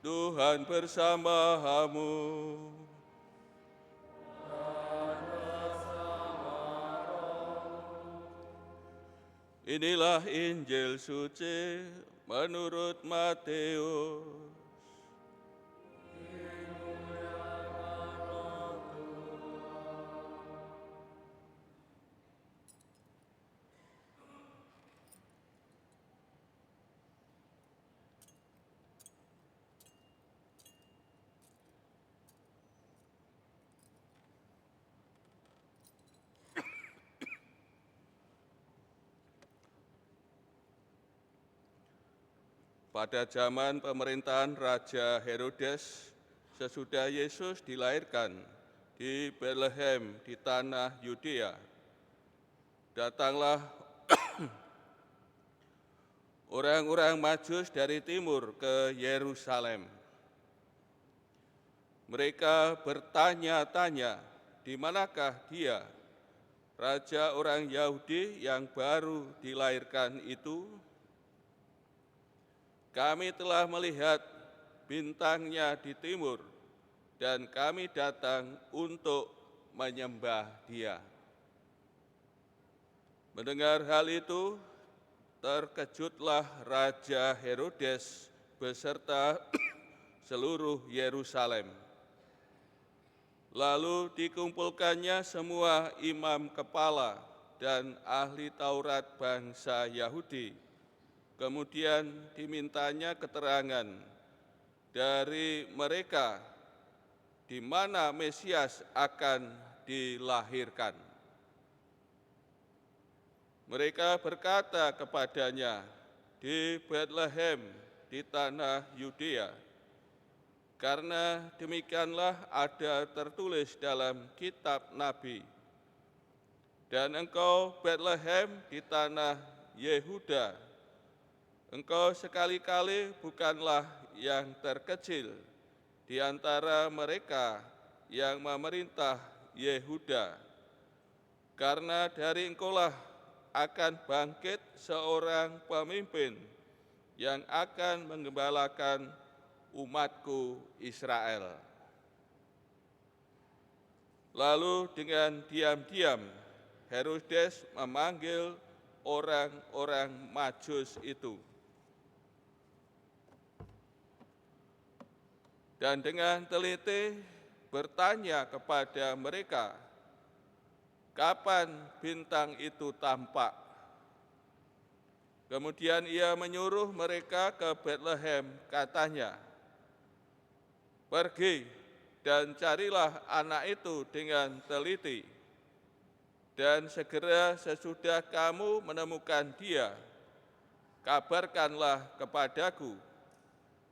Tuhan bersamamu. Inilah Injil suci menurut Matius. Pada zaman pemerintahan Raja Herodes, sesudah Yesus dilahirkan di Bethlehem di tanah Yudea, datanglah orang-orang Majus dari timur ke Yerusalem. Mereka bertanya-tanya, di manakah dia, Raja orang Yahudi yang baru dilahirkan itu? Kami telah melihat bintangnya di timur, dan kami datang untuk menyembah dia. Mendengar hal itu, terkejutlah Raja Herodes beserta seluruh Yerusalem. Lalu dikumpulkannya semua imam kepala dan ahli Taurat bangsa Yahudi. Kemudian dimintanya keterangan dari mereka di mana Mesias akan dilahirkan. Mereka berkata kepadanya, di Bethlehem di tanah Yudea, karena demikianlah ada tertulis dalam kitab Nabi. Dan engkau Bethlehem di tanah Yehuda, engkau sekali-kali bukanlah yang terkecil di antara mereka yang memerintah Yehuda, karena dari engkaulah akan bangkit seorang pemimpin yang akan menggembalakan umatku Israel. Lalu dengan diam-diam Herodes memanggil orang-orang Majus itu. Dan dengan teliti bertanya kepada mereka, kapan bintang itu tampak? Kemudian ia menyuruh mereka ke Bethlehem, katanya, pergi dan carilah anak itu dengan teliti, dan segera sesudah kamu menemukan dia, kabarkanlah kepadaku,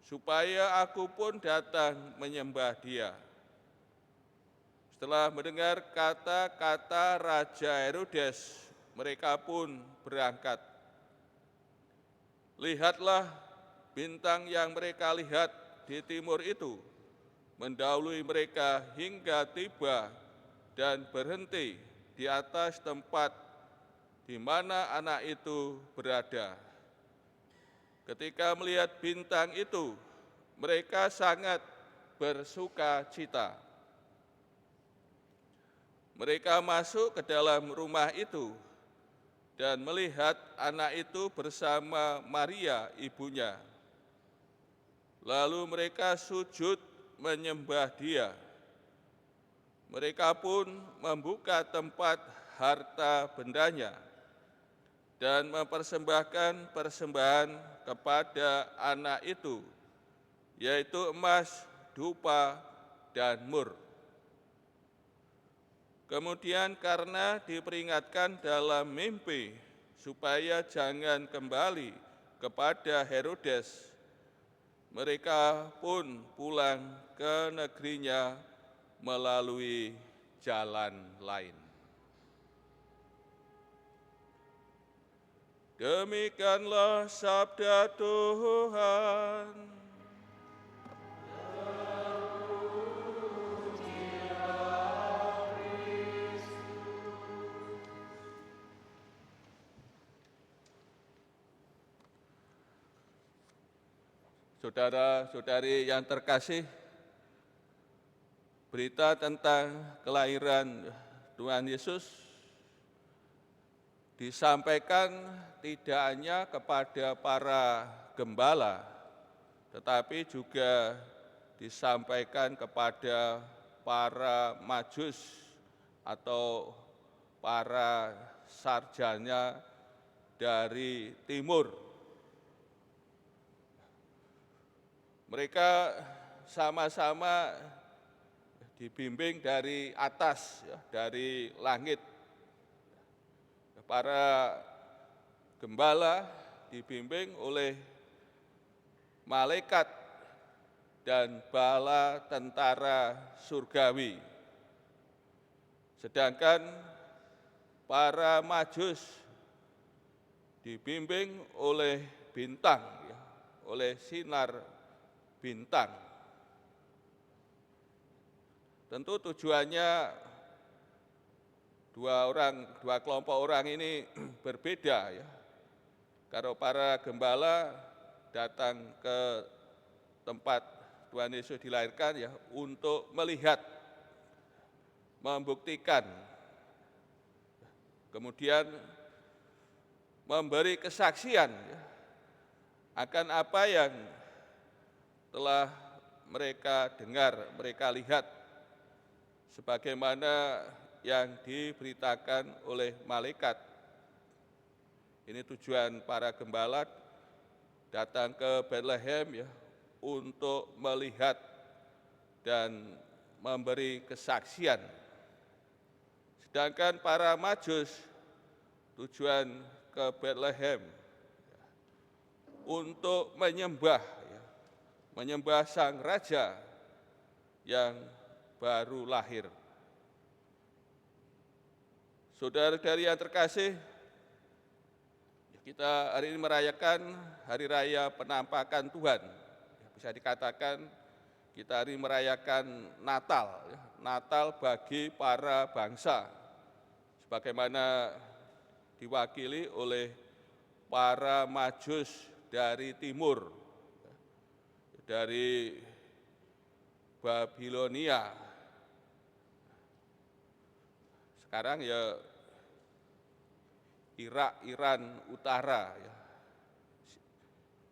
supaya aku pun datang menyembah dia. Setelah mendengar kata-kata Raja Herodes, mereka pun berangkat. Lihatlah, bintang yang mereka lihat di timur itu mendahului mereka hingga tiba dan berhenti di atas tempat di mana anak itu berada. Ketika melihat bintang itu, mereka sangat bersuka cita. Mereka masuk ke dalam rumah itu dan melihat anak itu bersama Maria ibunya. Lalu mereka sujud menyembah dia. Mereka pun membuka tempat harta bendanya dan mempersembahkan persembahan kepada anak itu, yaitu emas, dupa, dan mur. Kemudian karena diperingatkan dalam mimpi supaya jangan kembali kepada Herodes, mereka pun pulang ke negerinya melalui jalan lain. Demikianlah sabda Tuhan. Saudara-saudari yang terkasih, berita tentang kelahiran Tuhan Yesus disampaikan tidak hanya kepada para gembala, tetapi juga disampaikan kepada para majus atau para sarjana dari timur. Mereka sama-sama dibimbing dari atas, dari langit. Para gembala dibimbing oleh malaikat dan bala tentara surgawi. Sedangkan para majus dibimbing oleh bintang, oleh sinar bintang. Tentu tujuannya dua kelompok orang ini berbeda ya. Kalau para gembala datang ke tempat Tuhan Yesus dilahirkan ya untuk melihat, membuktikan, kemudian memberi kesaksian ya, akan apa yang telah mereka dengar, mereka lihat, sebagaimana yang diberitakan oleh malaikat. Ini tujuan para gembala datang ke Bethlehem ya, untuk melihat dan memberi kesaksian. Sedangkan para majus tujuan ke Bethlehem untuk menyembah sang raja yang baru lahir. Saudara-saudari yang terkasih, kita hari ini merayakan Hari Raya Penampakan Tuhan. Bisa dikatakan kita hari ini merayakan Natal, Natal bagi para bangsa, sebagaimana diwakili oleh para majus dari timur, dari Babilonia. Sekarang ya Irak, Iran Utara, ya.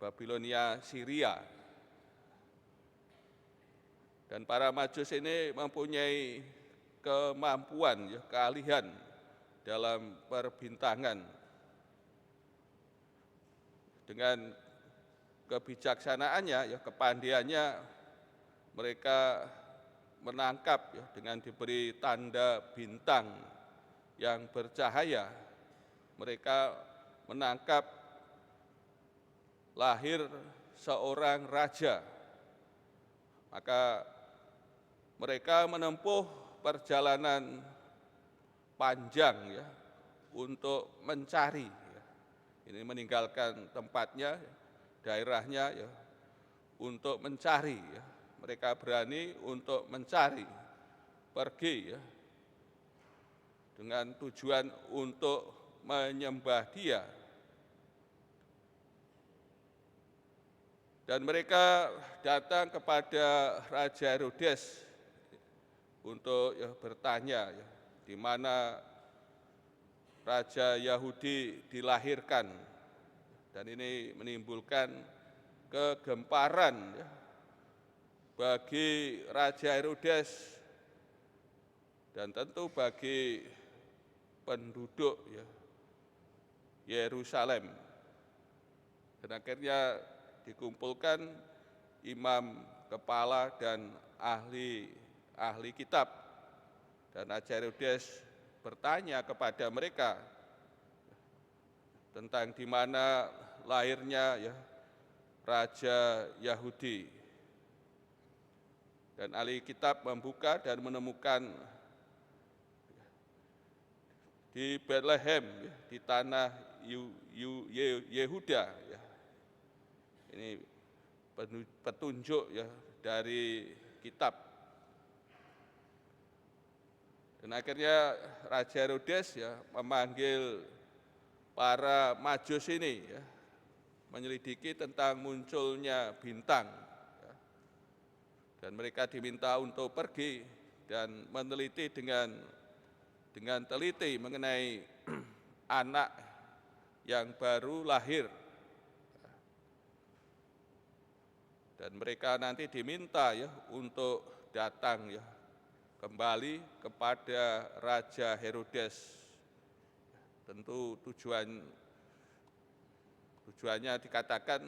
Babilonia, Syria. Dan para majus ini mempunyai kemampuan, ya, keahlian dalam perbintangan. Dengan kebijaksanaannya, ya, kepandaiannya, mereka menangkap ya, dengan diberi tanda bintang yang bercahaya. Mereka menangkap lahir seorang raja. Maka mereka menempuh perjalanan panjang ya, untuk mencari. Ya. Ini meninggalkan tempatnya, daerahnya ya, untuk mencari. Ya. Mereka berani untuk mencari, pergi ya, dengan tujuan untuk menyembah Dia. Dan mereka datang kepada Raja Herodes untuk ya, bertanya ya, di mana Raja Yahudi dilahirkan. Dan ini menimbulkan kegemparan ya, bagi Raja Herodes dan tentu bagi penduduk ya, Yerusalem. Dan akhirnya dikumpulkan imam kepala dan ahli kitab. Dan Raja Herodes bertanya kepada mereka tentang di mana lahirnya ya, Raja Yahudi. Dan ahli kitab membuka dan menemukan di Bethlehem, ya, di tanah Yehuda. Ya. Ini petunjuk ya, dari kitab. Dan akhirnya Raja Herodes ya, memanggil para majus ini ya, menyelidiki tentang munculnya bintang. Dan mereka diminta untuk pergi dan meneliti dengan teliti mengenai anak yang baru lahir. Dan mereka nanti diminta untuk datang kembali kepada Raja Herodes. Tentu tujuannya dikatakan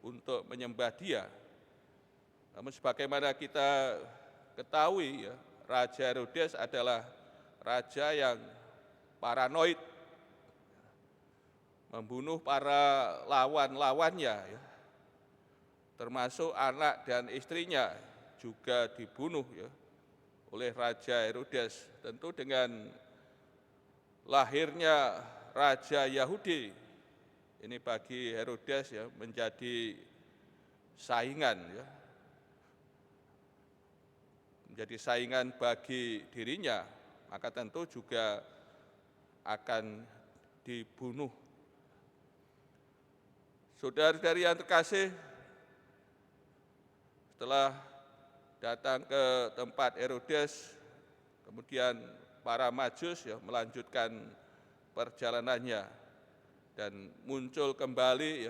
untuk menyembah dia. Namun sebagaimana kita ketahui Raja Herodes adalah raja yang paranoid, membunuh para lawan-lawannya, termasuk anak dan istrinya juga dibunuh oleh Raja Herodes. Tentu dengan lahirnya Raja Yahudi, ini bagi Herodes menjadi saingan, menjadi saingan bagi dirinya, maka tentu juga akan dibunuh. Saudara-saudari yang terkasih, setelah datang ke tempat Herodes, kemudian para Majus melanjutkan perjalanannya dan muncul kembali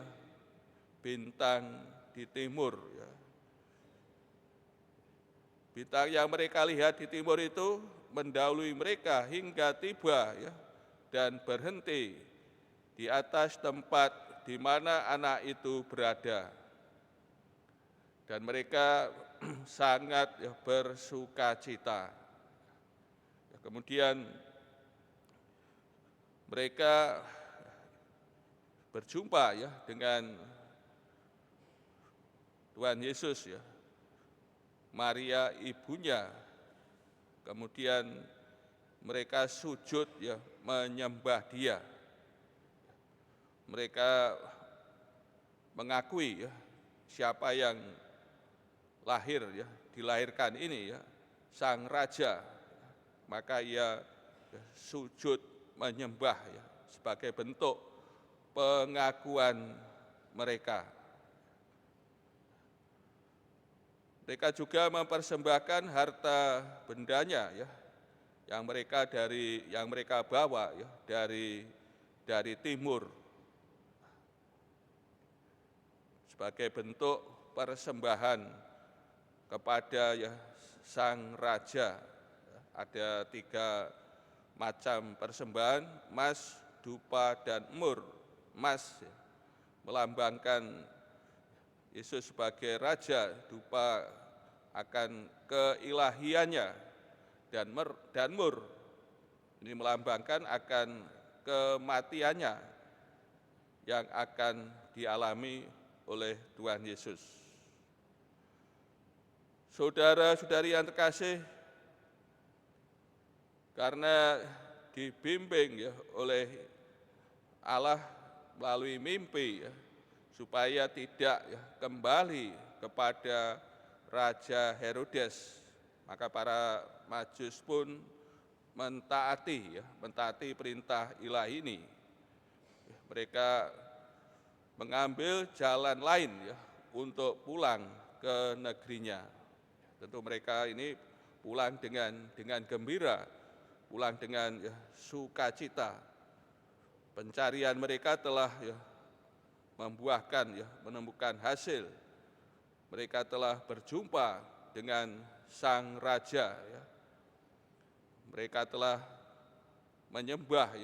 bintang di timur. Bintang yang mereka lihat di timur itu mendahului mereka hingga tiba dan berhenti di atas tempat di mana anak itu berada. Dan mereka sangat bersukacita. Kemudian mereka berjumpa dengan Tuhan Yesus, Maria ibunya. Kemudian mereka sujud menyembah dia. Mereka mengakui siapa yang dilahirkan ini sang raja. Maka ia sujud menyembah sebagai bentuk pengakuan mereka. Mereka juga mempersembahkan harta bendanya yang mereka bawa dari timur sebagai bentuk persembahan kepada sang raja. Ada 3 macam persembahan: emas, dupa, dan mur. Emas melambangkan Yesus sebagai raja, dupa akan keilahiannya, dan mur ini melambangkan akan kematiannya yang akan dialami oleh Tuhan Yesus. Saudara-saudari yang terkasih, karena dibimbing oleh Allah melalui mimpi supaya tidak kembali kepada Raja Herodes, maka para Majus pun mentaati perintah ilahi ini. Mereka mengambil jalan lain untuk pulang ke negerinya. Tentu mereka ini pulang dengan gembira, pulang dengan sukacita. Pencarian mereka telah menemukan hasil. Mereka telah berjumpa dengan sang raja. Mereka telah menyembah,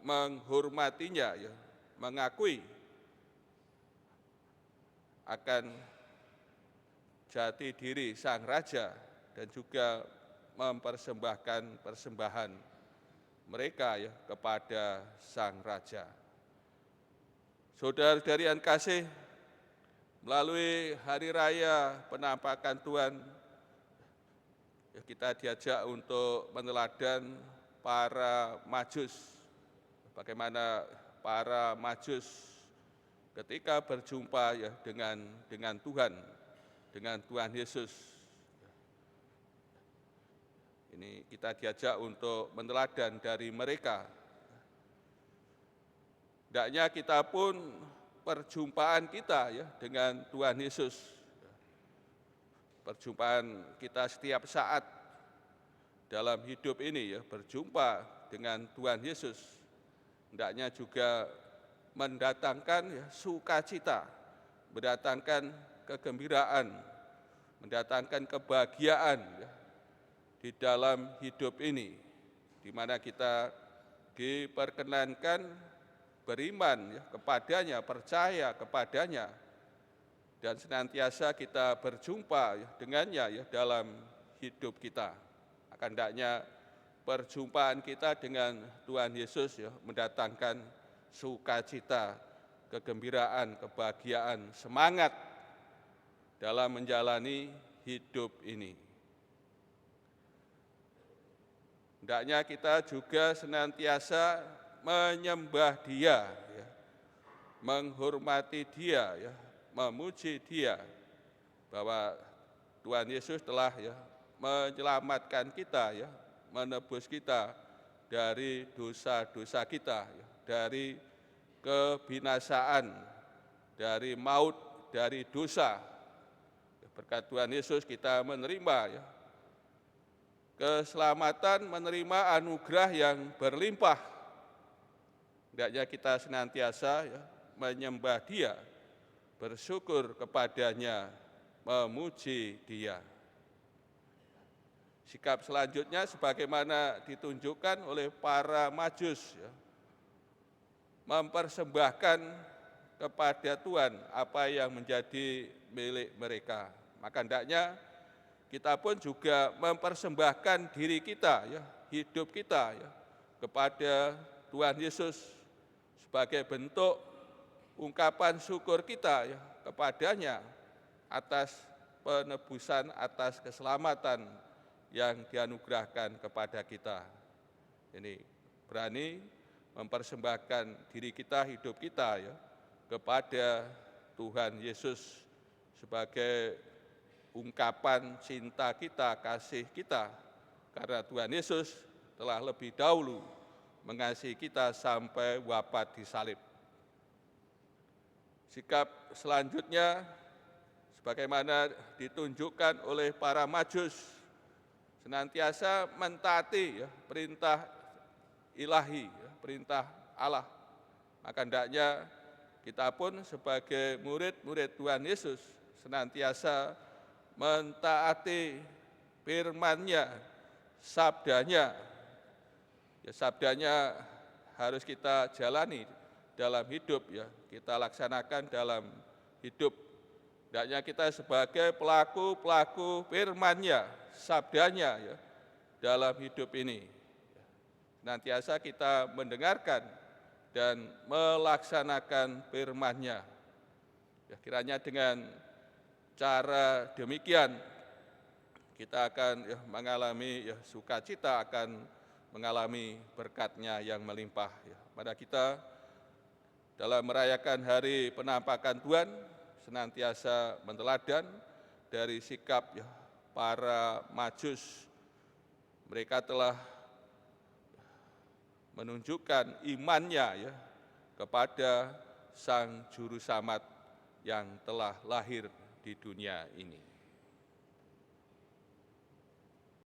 menghormatinya, mengakui akan jati diri sang raja, dan juga mempersembahkan persembahan mereka kepada sang raja. Saudara-saudari yang kasih, melalui hari raya penampakan Tuhan, kita diajak untuk meneladan para Majus. Bagaimana para Majus ketika berjumpa dengan Tuhan Yesus. Ini kita diajak untuk meneladan dari mereka. Hendaknya kita pun perjumpaan kita ya dengan Tuhan Yesus. Perjumpaan kita setiap saat dalam hidup ini ya, berjumpa dengan Tuhan Yesus. Hendaknya juga mendatangkan ya, sukacita, mendatangkan kegembiraan, mendatangkan kebahagiaan ya, di dalam hidup ini, di mana kita diperkenankan beriman ya, kepadanya, percaya kepadanya, dan senantiasa kita berjumpa ya, dengannya ya, dalam hidup kita. Akan hendaknya perjumpaan kita dengan Tuhan Yesus ya, mendatangkan sukacita, kegembiraan, kebahagiaan, semangat dalam menjalani hidup ini. Hendaknya kita juga senantiasa menyembah Dia, ya, menghormati Dia, ya, memuji Dia, bahwa Tuhan Yesus telah ya, menyelamatkan kita, ya, menebus kita dari dosa-dosa kita, ya, dari kebinasaan, dari maut, dari dosa. Berkat Tuhan Yesus kita menerima ya, keselamatan, menerima anugerah yang berlimpah. Hendaknya kita senantiasa ya, menyembah Dia, bersyukur kepadanya, memuji Dia. Sikap selanjutnya sebagaimana ditunjukkan oleh para Majus, ya, mempersembahkan kepada Tuhan apa yang menjadi milik mereka. Maka hendaknya kita pun juga mempersembahkan diri kita, ya, hidup kita ya, kepada Tuhan Yesus sebagai bentuk ungkapan syukur kita ya, kepadanya atas penebusan, atas keselamatan yang dianugerahkan kepada kita. Ini berani mempersembahkan diri kita, hidup kita ya, kepada Tuhan Yesus sebagai ungkapan cinta kita, kasih kita, karena Tuhan Yesus telah lebih dahulu mengasihi kita sampai wafat di salib. Sikap selanjutnya sebagaimana ditunjukkan oleh para Majus, senantiasa mentaati ya, perintah ilahi, ya, perintah Allah. Maka hendaknya kita pun sebagai murid-murid Tuhan Yesus senantiasa mentaati firman-Nya, sabdanya. Ya, sabdanya harus kita jalani dalam hidup ya, kita laksanakan dalam hidup. Hendaknya kita sebagai pelaku-pelaku firman-Nya, sabdanya ya, dalam hidup ini. Senantiasa kita mendengarkan dan melaksanakan firman-Nya. Ya, kiranya dengan cara demikian kita akan ya, mengalami ya, sukacita, akan mengalami berkat-Nya yang melimpah. Ya. Pada kita dalam merayakan hari penampakan Tuhan senantiasa menteladan dari sikap ya, para Majus. Mereka telah menunjukkan imannya ya, kepada Sang Juru Selamat yang telah lahir di dunia ini.